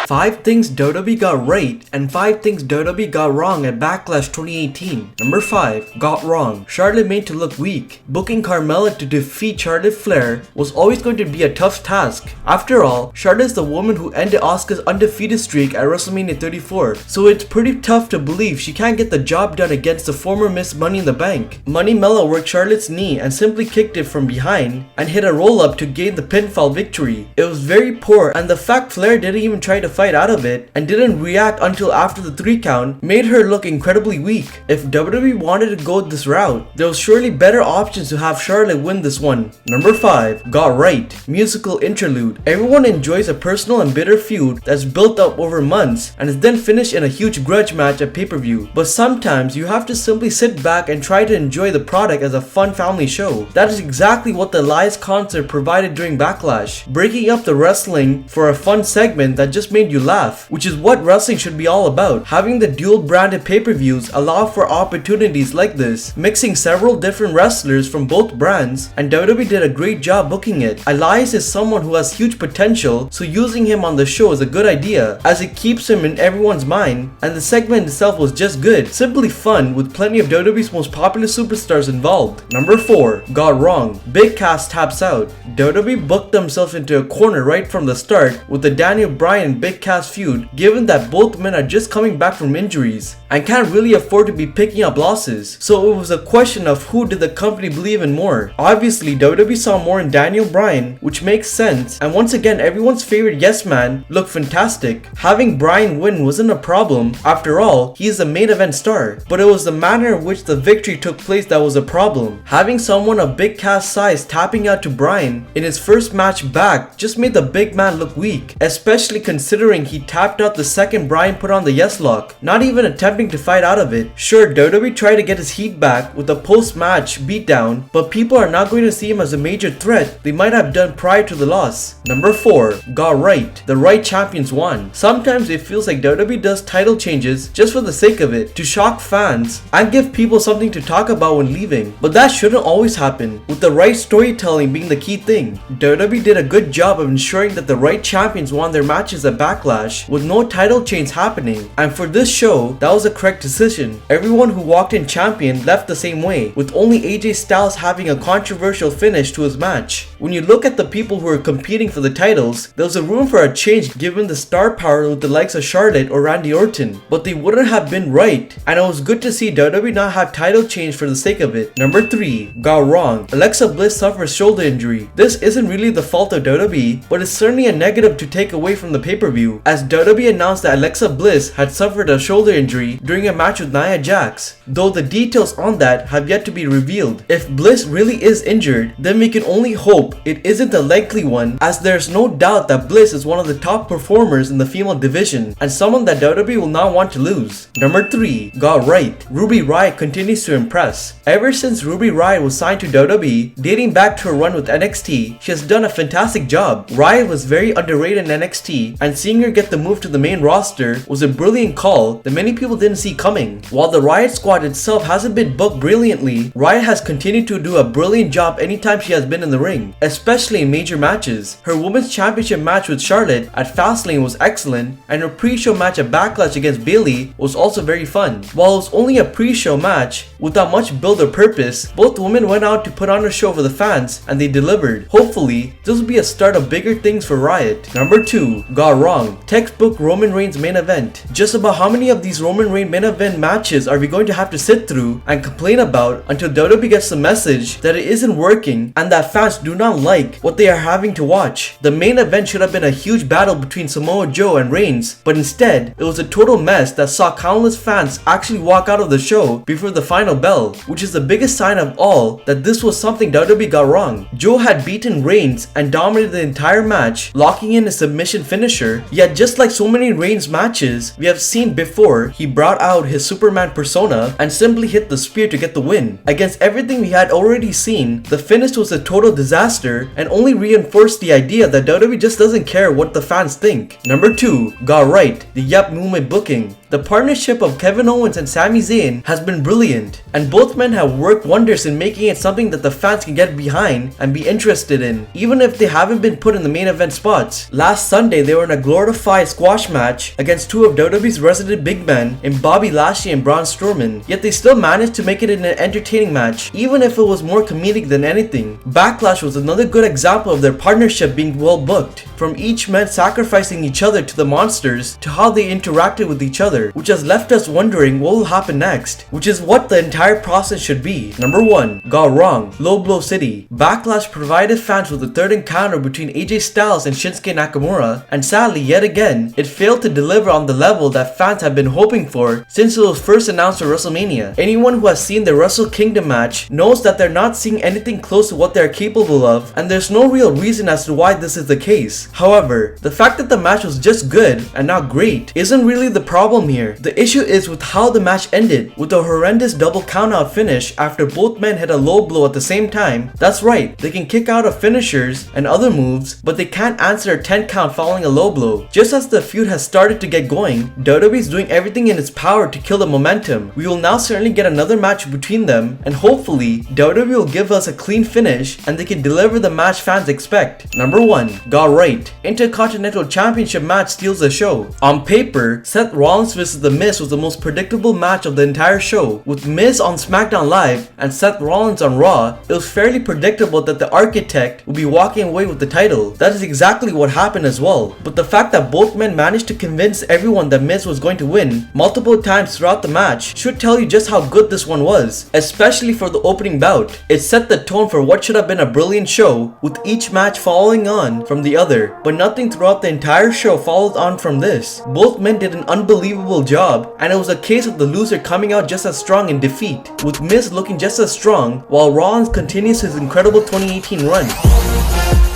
5 things WWE got right and 5 things WWE got wrong at Backlash 2018. Number 5. Got wrong. Charlotte made to look weak. Booking Carmella to defeat Charlotte Flair was always going to be a tough task. After all, Charlotte is the woman who ended Asuka's undefeated streak at WrestleMania 34, so it's pretty tough to believe she can't get the job done against the former Miss Money in the Bank. Money Mello worked Charlotte's knee and simply kicked it from behind and hit a roll-up to gain the pinfall victory. It was very poor, and the fact Flair didn't even try to fight out of it and didn't react until after the 3 count made her look incredibly weak. If WWE wanted to go this route, there was surely better options to have Charlotte win this one. Number 5. Got right. Musical interlude. Everyone enjoys a personal and bitter feud that's built up over months and is then finished in a huge grudge match at pay-per-view. But sometimes you have to simply sit back and try to enjoy the product as a fun family show. That is exactly what the Elias concert provided during Backlash, breaking up the wrestling for a fun segment that just made you laugh, which is what wrestling should be all about. Having the dual branded pay-per-views allow for opportunities like this, mixing several different wrestlers from both brands, and WWE did a great job booking it. Elias is someone who has huge potential, so using him on the show is a good idea as it keeps him in everyone's mind, and the segment itself was just good, simply fun with plenty of WWE's most popular superstars involved. Number 4. Got wrong. Big Cass taps out. WWE booked themselves into a corner right from the start with the Daniel Bryan Big Cass feud, given that both men are just coming back from injuries and can't really afford to be picking up losses. So it was a question of who did the company believe in more. Obviously, WWE saw more in Daniel Bryan, which makes sense, and once again everyone's favorite yes man looked fantastic. Having Bryan win wasn't a problem, after all, he is the main event star, but it was the manner in which the victory took place that was a problem. Having someone of Big Cass size tapping out to Bryan in his first match back just made the big man look weak, especially considering he tapped out the second Bryan put on the yes lock, not even attempting to fight out of it. Sure, WWE tried to get his heat back with a post-match beatdown, but people are not going to see him as a major threat they might have done prior to the loss. Number 4. Got right. The right champions won. Sometimes it feels like WWE does title changes just for the sake of it, to shock fans and give people something to talk about when leaving, but that shouldn't always happen, with the right storytelling being the key thing. WWE did a good job of ensuring that the right champions won their matches at Backlash with no title change happening, and for this show, that was a correct decision. Everyone who walked in champion left the same way, with only AJ Styles having a controversial finish to his match. When you look at the people who are competing for the titles, there was a room for a change given the star power with the likes of Charlotte or Randy Orton, but they wouldn't have been right, and it was good to see WWE not have title change for the sake of it. Number 3. Got wrong. Alexa Bliss suffers shoulder injury. This isn't really the fault of WWE, but it's certainly a negative to take away from the pay-per-view, as WWE announced that Alexa Bliss had suffered a shoulder injury during a match with Nia Jax, though the details on that have yet to be revealed. If Bliss really is injured, then we can only hope it isn't a likely one, as there's no doubt that Bliss is one of the top performers in the female division and someone that WWE will not want to lose. Number 3. Got right. Ruby Riott continues to impress. Ever since Ruby Riott was signed to WWE, dating back to her run with NXT, she has done a fantastic job. Riott was very underrated in NXT, and seeing her get the move to the main roster was a brilliant call that many people didn't see coming. While the Riott squad itself hasn't been booked brilliantly, Riott has continued to do a brilliant job anytime she has been in the ring, especially in major matches. Her Women's Championship match with Charlotte at Fastlane was excellent, and her pre-show match at Backlash against Bayley was also very fun. While it was only a pre-show match without much build or purpose, both women went out to put on a show for the fans, and they delivered. Hopefully, this will be a start of bigger things for Riott. Number 2. Got wrong. Textbook Roman Reigns main event. Just about how many of these Roman Reigns main event matches are we going to have to sit through and complain about until WWE gets the message that it isn't working and that fans do not like what they are having to watch? The main event should have been a huge battle between Samoa Joe and Reigns, but instead, it was a total mess that saw countless fans actually walk out of the show before the final bell, which is the biggest sign of all that this was something WWE got wrong. Joe had beaten Reigns and dominated the entire match, locking in a submission finisher, yet just like so many Reigns matches we have seen before, he brought out his Superman persona and simply hit the spear to get the win. Against everything we had already seen, the finish was a total disaster and only reinforced the idea that WWE just doesn't care what the fans think. Number 2. Got right. The Yep movement booking. The partnership of Kevin Owens and Sami Zayn has been brilliant, and both men have worked wonders in making it something that the fans can get behind and be interested in, even if they haven't been put in the main event spots. Last Sunday, they were in a glorified squash match against two of WWE's resident big men in Bobby Lashley and Braun Strowman, yet they still managed to make it in an entertaining match, even if it was more comedic than anything. Backlash was another good example of their partnership being well booked, from each man sacrificing each other to the monsters to how they interacted with each other, which has left us wondering what will happen next, which is what the entire process should be. Number 1. Got wrong. Low Blow City. Backlash provided fans with a third encounter between AJ Styles and Shinsuke Nakamura, and sadly yet again, it failed to deliver on the level that fans have been hoping for since it was first announced at WrestleMania. Anyone who has seen the Wrestle Kingdom match knows that they're not seeing anything close to what they're capable of, and there's no real reason as to why this is the case. However, the fact that the match was just good and not great isn't really the problem here. The issue is with how the match ended, with a horrendous double countout finish after both men hit a low blow at the same time. That's right, they can kick out of finishers and other moves, but they can't answer a 10 count following a low blow. Just as the feud has started to get going, WWE is doing everything in its power to kill the momentum. We will now certainly get another match between them, and hopefully WWE will give us a clean finish and they can deliver the match fans expect. Number 1. Got right. Intercontinental Championship match steals the show. On paper, Seth Rollins vs The Miz was the most predictable match of the entire show. With Miz on SmackDown Live and Seth Rollins on Raw, it was fairly predictable that the Architect would be walking away with the title. That is exactly what happened as well. But the fact that both men managed to convince everyone that Miz was going to win multiple times throughout the match should tell you just how good this one was, especially for the opening bout. It set the tone for what should have been a brilliant show, with each match following on from the other, but nothing throughout the entire show followed on from this. Both men did an unbelievable job, and it was a case of the loser coming out just as strong in defeat, with Miz looking just as strong while Rollins continues his incredible 2018 run.